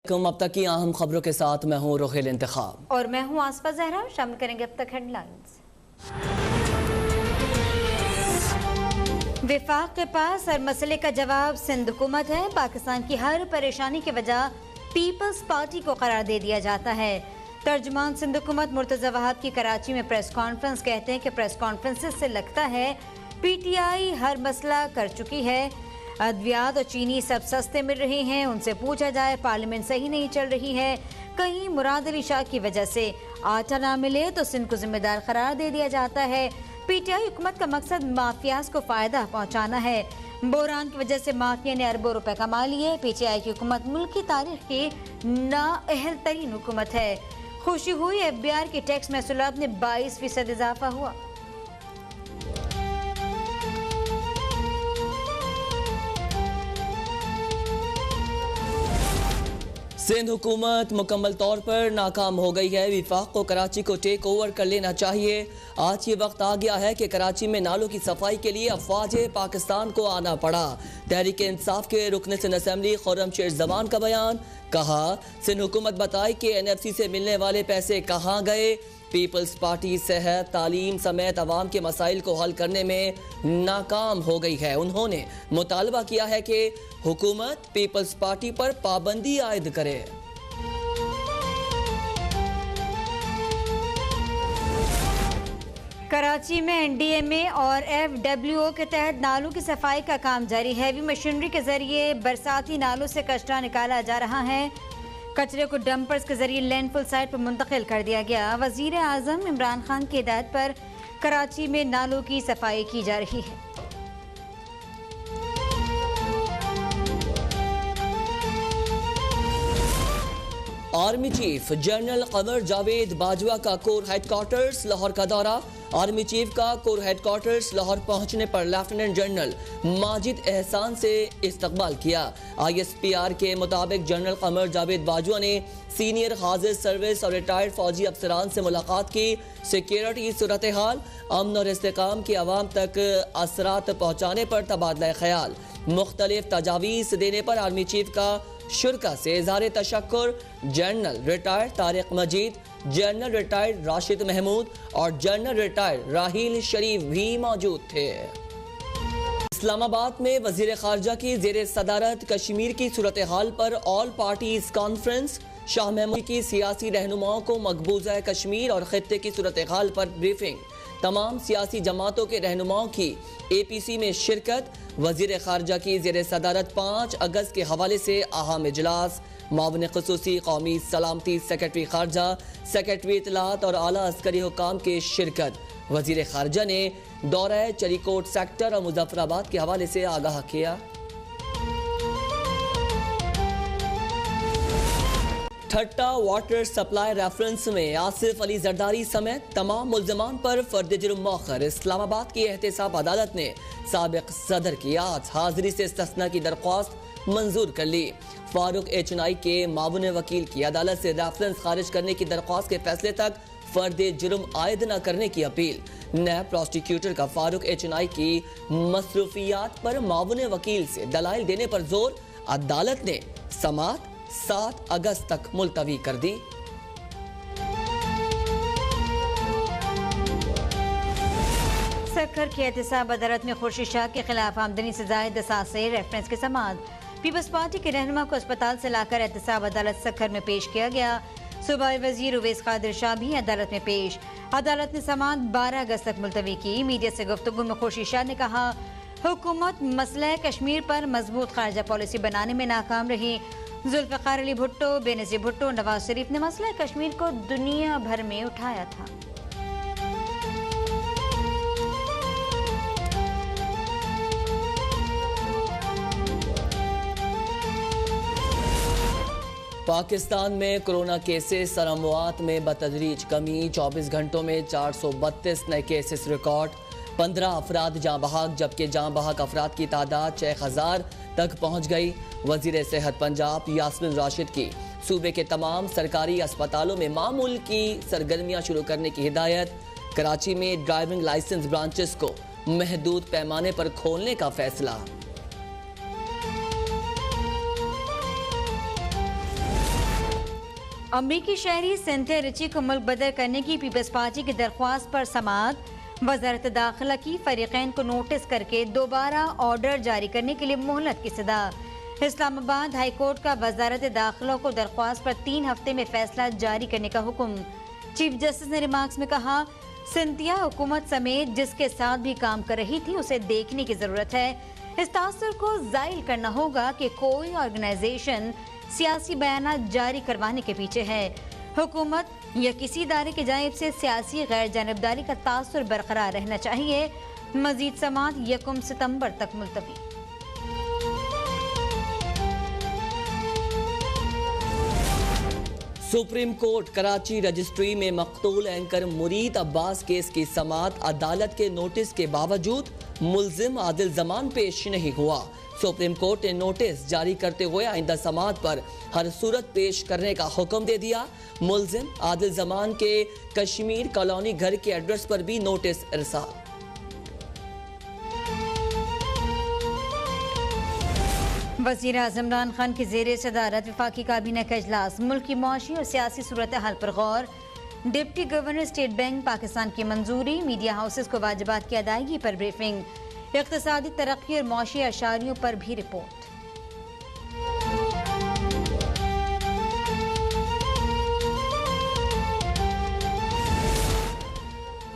अब तक की अहम खबरों के साथ मैं हूँ रोहिल इंतखाब और मैं हूँ आसफा जहरा। शामिल करेंगे अब तक हेडलाइंस। विफाक के पास हर मसले का जवाब सिंध हुकूमत है। पाकिस्तान की हर परेशानी की वजह पीपल्स पार्टी को करार दे दिया जाता है। तर्जुमान सिंध हुकूमत मुर्तज़ा वहाब की कराची में प्रेस कॉन्फ्रेंस। कहते हैं कि प्रेस कॉन्फ्रेंस से लगता है PTI हर मसला कर चुकी है। अद्वियात और चीनी सब सस्ते मिल रहे हैं। उनसे पूछा जाए पार्लियामेंट सही नहीं चल रही है, कहीं मुराद अली शाह की वजह से आटा ना मिले तो सिंध को जिम्मेदार करार दे दिया जाता है। PTI हुकूमत का मकसद माफियाज को फायदा पहुंचाना है। बोरान की वजह से माफिया ने अरबों रुपए कमा लिए। PTI की हुकूमत मुल्क की तारीख की नाअहल तरीन हुकूमत है। खुशी हुई FBR की टैक्स महसूलात में 22% इजाफा हुआ। सिंध हुकूमत मुकम्मल तौर पर नाकाम हो गई है। विफाक को कराची को टेक ओवर कर लेना चाहिए। आज ये वक्त आ गया है कि कराची में नालों की सफाई के लिए अफवाज पाकिस्तान को आना पड़ा। तहरीक इंसाफ के रुकन सिंध असेंबली खुर्रमशेर जमान का बयान। कहा सिंध हुकूमत बताए कि NFC से मिलने वाले पैसे कहाँ गए। पीपल्स पार्टी सेहत तालीम समेत अवाम के मसाइल को हल करने में नाकाम हो गई है। उन्होंने मुतालबा किया है कि हुकूमत पीपल्स पार्टी पर पाबंदी आयद करे। कराची में NDMA और FWO के तहत नालों की सफाई का काम जारी है। हैवी मशीनरी के जरिए बरसाती नालों से कचरा निकाला जा रहा है। कचरे को डंपर्स के जरिए लैंडफिल साइट पर मुंतकिल कर दिया गया। वजीर आजम इमरान खान की हिदायत पर कराची में नालों की सफाई की जा रही है। Army chief general Qamar Javed Bajwa का कोर हेडक्वार्टर्स लाहौर का दौरा। आर्मी चीफ का कोर हेडक्वार्टर्स लाहौर पहुंचने पर लेफ्टिनेंट जनरल माजिद एहसान से इस्तकबाल किया। ISPR के मुताबिक जनरल कमर जावेद बाजवा ने सीनियर हाजिर सर्विस और रिटायर्ड फौजी अफसरान से मुलाकात की। सिक्योरिटी सूरत हाल अमन और इस्तेकाम की आवाम तक असरात पहुँचाने पर तबादला ख्याल। मुख्तलिफ तजावीज़ देने पर आर्मी चीफ का शुरा से इज़हार तशक्कुर। जनरल रिटायर्ड तारिक मजीद, जनरल रिटायर्ड राशिद महमूद और जनरल रिटायर्ड राहील शरीफ भी मौजूद थे। इस्लामाबाद में वजीर खारजा की जेर सदारत कश्मीर की सूरत हाल पर all parties conference. Shah Mahmood की सियासी रहनुमाओं को मकबूजा कश्मीर और खित्ते की सूरत हाल पर ब्रीफिंग। तमाम सियासी जमातों के रहनुमाओं की APC में शिरकत। वजीर खारजा की जेर सदारत 5 अगस्त के हवाले से अहम इजलास। मावन खुसूसी कौमी सलामती सेक्रेटरी खारजा, सेक्रेटरी इतलात और आला अस्करी हुकाम के शिरकत। वजीर खारजा ने दौरा चरीकोट सेक्टर और मुजफ्फराबाद के हवाले से आगाह किया। ठट्टा वाटर सप्लाई रेफरेंस में आसिफ अली जरदारी समेत तमाम मुल्ज़मान पर फर्द जुर्म मौखर। इस्लामाबाद की एहतसाब अदालत ने साबिक सदर की आज हाजिरी से इस्तिस्ना की दरख्वास्त मंजूर कर ली। फारूक HNI के मामून वकील की अदालत से रेफरेंस खारिज करने की दरख्वास्त के फैसले तक फर्द जुर्म आयद न करने की अपील। नैब प्रोसिक्यूटर का फारूक HNI की मसरूफियात पर मामून वकील से दलाइल देने पर जोर। अदालत ने समात 7 अगस्त तक मुलतवी कर दी। सक्खर की एहतसाब अदालत में खुर्शीद शाह के खिलाफ आमदनी से जायद असासे रेफरेंस की समाअत। पीपल्स पार्टी के रहनुमा को अस्पताल से लाकर एहतसाब अदालत सक्खर में पेश किया गया। सूबाई वजीर उवैस कादिर शाह भी अदालत में पेश। अदालत ने समाअत 12 अगस्त तक मुलतवी की। मीडिया से गुफ्तगू में खुर्शीद शाह ने कहा हुकूमत मसला कश्मीर पर मजबूत खारजा पॉलिसी बनाने में नाकाम रही। जुल्फ़िकार अली भुट्टो, बेनज़ीर भुट्टो, नवाज शरीफ ने मसला कश्मीर को दुनिया भर में उठाया था। पाकिस्तान में कोरोना केसेस और अमवात में बतदरीज कमी। 24 घंटों में 432 नए केसेस रिकॉर्ड। 15 अफराद जाँ बहक, जबकि जाँ बहक अफराद की तादाद 6000 तक पहुँच गई। वजीर सेहत पंजाब यास्मिन राशिद की सूबे के तमाम सरकारी अस्पतालों में मामूल की सरगर्मियाँ शुरू करने की हिदायत। कराची में ड्राइविंग लाइसेंस ब्रांचेस को महदूद पैमाने पर खोलने का फैसला। अमरीकी शहरी सिंथिया रिची को मुल्क बदर करने की पीपल्स पार्टी की दरख्वास्त पर समाअत। वजारत दाखिला की फरीकैन को नोटिस करके दोबारा ऑर्डर जारी करने के लिए मोहलत की सदा। इस्लामाबाद हाई कोर्ट का वजारत दाखिला को दरख्वास्त पर 3 हफ्ते में फैसला जारी करने का हुक्म। चीफ जस्टिस ने रिमार्क्स में कहा, सिंथिया हुकूमत समेत जिसके साथ भी काम कर रही थी उसे देखने की जरूरत है। इस तासुर को जाहिर करना होगा कि कोई ऑर्गेनाइजेशन सियासी बयान जारी करवाने के पीछे है। हुकूमत या किसी इदारे की जानिब से सियासी गैर जानबदारी का तासुर बरकरार रहना चाहिए। मजीद समाअत 1 सितंबर तक मुलतवी। सुप्रीम कोर्ट कराची रजिस्ट्री में मकतूल एंकर मुरीद अब्बास केस की समाअत अदालत के नोटिस के बावजूद मुल्जिम आदिल जमान पेश नहीं हुआ। सुप्रीम कोर्ट ने नोटिस जारी करते हुए आइंदा समाअत पर हर सूरत पेश करने का हुक्म दे दिया। मुल्जिम आदिल जमान के कश्मीर कॉलोनी घर के एड्रेस पर भी नोटिस इरसाल। वज़ीर आज़म इमरान खान की ज़ेर सदारत वफाकी काबीना का इजलास। मुल्क की मुआशी और सियासी सूरत हाल पर गौर। Deputy governor State Bank Pakistan की मंजूरी। मीडिया हाउसेस को वाजिबात की अदायगी पर ब्रीफिंग। इक़्तिसादी तरक्की और मुआशी अशारियों पर भी रिपोर्ट।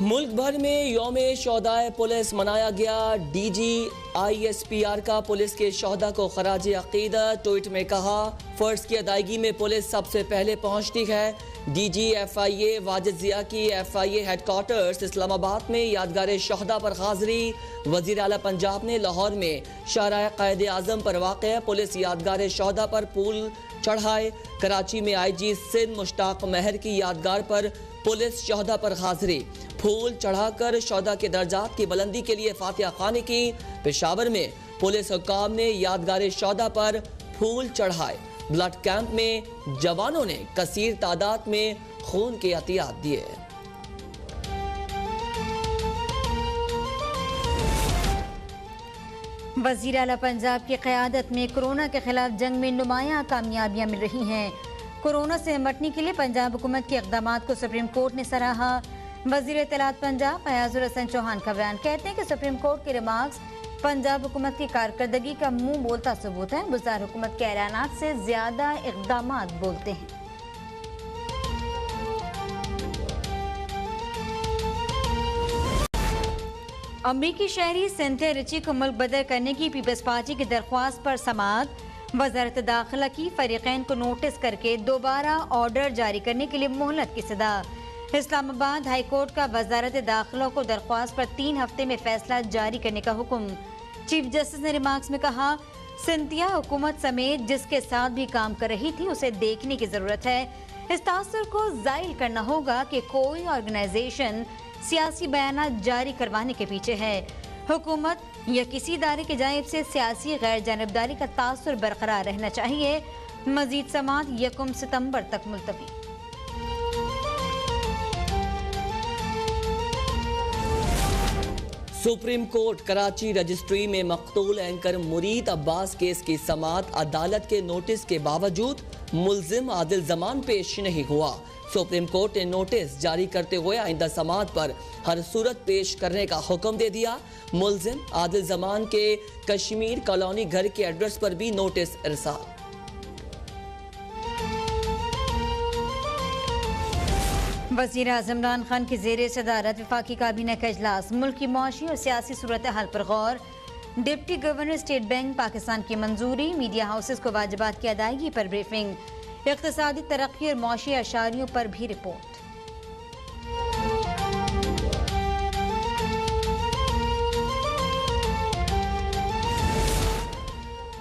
मुल्क भर में यौम शोहदाए पुलिस मनाया गया। DGISPR का पुलिस के शोहदा को खराज अकीदत। ट्वीट में कहा, फर्ज की अदायगी में पुलिस सबसे पहले पहुंचती है। DG FIA वाजिद जिया की FIA हेडक्वार्टर्स इस्लामाबाद में यादगार शोहदा पर हाजिरी। वजीर आला पंजाब ने लाहौर में शाहराह कायद आज़म पर वाक़ पुलिस यादगार शोहदा पर फूल चढ़ाए। कराची में IG सिंध मुश्ताक महर की यादगार पर पुलिस शोहदा पर हाजिरी। फूल चढ़ाकर शोहदा के दर्जात की बुलंदी के लिए फातिहा खानी की। पेशावर में पुलिस हुक्काम ने यादगार शोहदा पर फूल चढ़ाए। ब्लड कैंप में जवानों ने कसीर तादाद में खून के अतियात दिए। वज़ीर आला पंजाब की क़यादत में कोरोना के खिलाफ जंग में नुमायां कामयाबियां मिल रही हैं। कोरोना से निपटने के लिए पंजाब हुकूमत के इक़दामात को सुप्रीम कोर्ट ने सराहा। वज़ीर इत्तलात पंजाब फयाजुल हसन चौहान का बयान। कहते हैं कि सुप्रीम कोर्ट के रिमार्क्स पंजाब हुकूमत की कारकर्दगी का मुंह बोलता सबूत है। बुज़दार हुकूमत के ऐलानात से ज्यादा इक़दामात बोलते हैं। अमरीकी शहरी सिंथिया रिची को मुल्क बदर करने की पीपल्स पार्टी की दरख्वास्त पर समाअत। वजारत दाखिला की फरीकैन को नोटिस करके दोबारा ऑर्डर जारी करने के लिए मोहलत की सदा। इस्लामाबाद हाई कोर्ट का वजारत दाखिला को दरख्वास्त पर 3 हफ्ते में फैसला जारी करने का हुक्म। चीफ जस्टिस ने रिमार्क्स में कहा, सिंथिया हुकूमत समेत जिसके साथ भी काम कर रही थी उसे देखने की जरूरत है। इस तासुर को जाहिर करना होगा कि कोई ऑर्गेनाइजेशन सियासी बयान जारी करवाने के पीछे है। हुकूमत या किसी इदारे की जानिब से सियासी गैर जानबदारी का तासुर बरकरार रहना चाहिए। मजीद समाअत 1 सितंबर तक मुलतवी। सुप्रीम कोर्ट कराची रजिस्ट्री में मकतूल एंकर मुरीद अब्बास केस की समाअत अदालत के नोटिस के बावजूद मुल्जिम आदिल जमान पेश नहीं हुआ। सुप्रीम कोर्ट ने नोटिस जारी करते हुए आइंदा समाअत पर हर सूरत पेश करने का हुक्म दे दिया। मुल्जिम आदिल जमान के कश्मीर कॉलोनी घर के एड्रेस पर भी नोटिस इरसाल। वज़ीर आज़म इमरान खान की ज़ेर सदारत वफाकी काबीना का इजलास। मुल्क की मुआशी और सियासी सूरत हाल पर गौर। Deputy governor State Bank Pakistan की मंजूरी। मीडिया हाउसेस को वाजिबात की अदायगी पर ब्रीफिंग। इक़्तिसादी तरक्की और मुआशी अशारियों पर भी रिपोर्ट।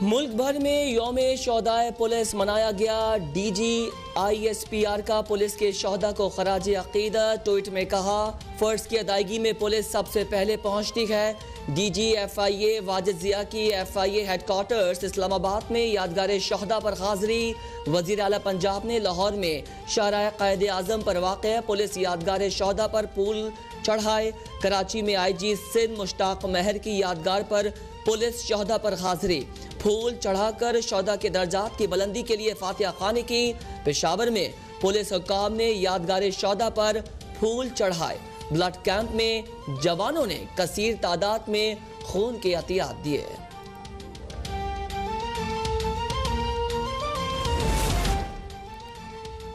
मुल्क भर में यौम शोहदाए पुलिस मनाया गया। DGISPR का पुलिस के शोहदा को खराज अकीदत। ट्वीट में कहा, फर्ज की अदायगी में पुलिस सबसे पहले पहुंचती है। DG FIA वाजिद जिया की FIA हेडक्वार्टर्स इस्लामाबाद में यादगार शोहदा पर हाजिरी। वजीर आला पंजाब ने लाहौर में शाहराह कायद आज़म पर वाक़ पुलिस यादगार शोहदा पर फूल चढ़ाए। कराची में IG सिंध मुश्ताक महर की यादगार पर पुलिस शोहदा पर हाजिरी। फूल चढ़ाकर शोहदा के दर्जात की बुलंदी के लिए फातिहा खानी की। पेशावर में पुलिस हुक्काम ने यादगार शौदा पर फूल चढ़ाए। ब्लड कैंप में जवानों ने कसीर तादाद में खून के अतियात दिए।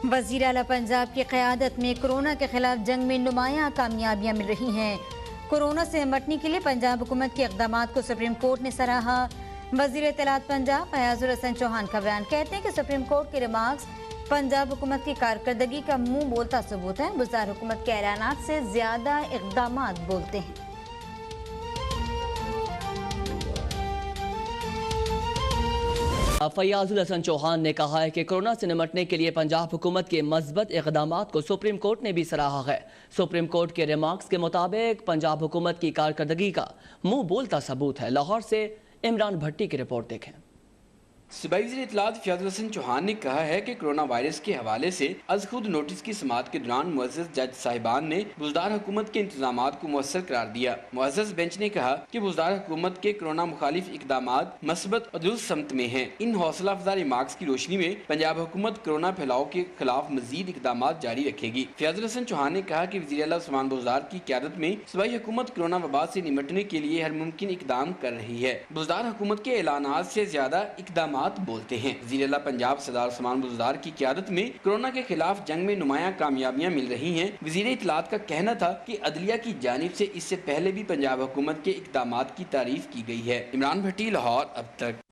वज़ीर आला पंजाब की क़यादत में कोरोना के खिलाफ जंग में नुमायां कामयाबियां मिल रही हैं। कोरोना से निपटने के लिए पंजाब हुकूमत के इक़दामात को सुप्रीम कोर्ट ने सराहा। वज़ीर इत्तलात पंजाब फयाजुल हसन चौहान का बयान। कहते हैं कि सुप्रीम कोर्ट के रिमार्क्स पंजाब हुकूमत की कारकर्दगी का मुंह बोलता सबूत है। बुज़दार हुकूमत के ऐलानात से ज़्यादा इक़दामात बोलते हैं। फयाजुल हसन चौहान ने कहा है कि कोरोना से निपटने के लिए पंजाब हुकूमत के मज़बूत इक़दामात को सुप्रीम कोर्ट ने भी सराहा है। सुप्रीम कोर्ट के रिमार्क्स के मुताबिक पंजाब हुकूमत की कारकर्दगी का मुंह बोलता सबूत है। लाहौर से इमरान भट्टी की रिपोर्ट देखें। सूबाई वज़ीर इत्तलात फयाजुल हसन चौहान ने कहा है कि कोरोना वायरस के हवाले से अज खुद नोटिस की समाअत के दौरान मुअज़्ज़ज़ जज साहिबान ने बुज़दार हुकूमत के इंतजामात को मुअस्सर करार दिया। मुअज़्ज़ज़ बेंच ने कहा कि बुज़दार हुकूमत के कोरोना मुखालिफ इक़दामात मस्बत और दुरुस्त समत में हैं। इन हौसला अफजा रिमार्क्स की रोशनी में पंजाब हुकूमत कोरोना फैलाव के खिलाफ मजीद इक़दामात जारी रखेगी। फयाजुल हसन चौहान ने कहा कि वज़ीर आला उस्मान बुज़दार की क़यादत में सूबाई हुकूमत कोरोना वबा से निपटने के लिए हर मुमकिन इक़दाम कर रही है। बुज़दार हुकूमत के ऐलानात से ज्यादा इक़दामात बोलते हैं। वज़ीर आला पंजाब सरदार उस्मान बुज़दार की क़यादत में कोरोना के खिलाफ जंग में नुमायां कामयाबियां मिल रही हैं। वज़ीर इत्तलात का कहना था कि अदलिया की जानिब से इससे पहले भी पंजाब हुकूमत के इक़दामात की तारीफ की गई है। इमरान भट्टी, लाहौर अब तक।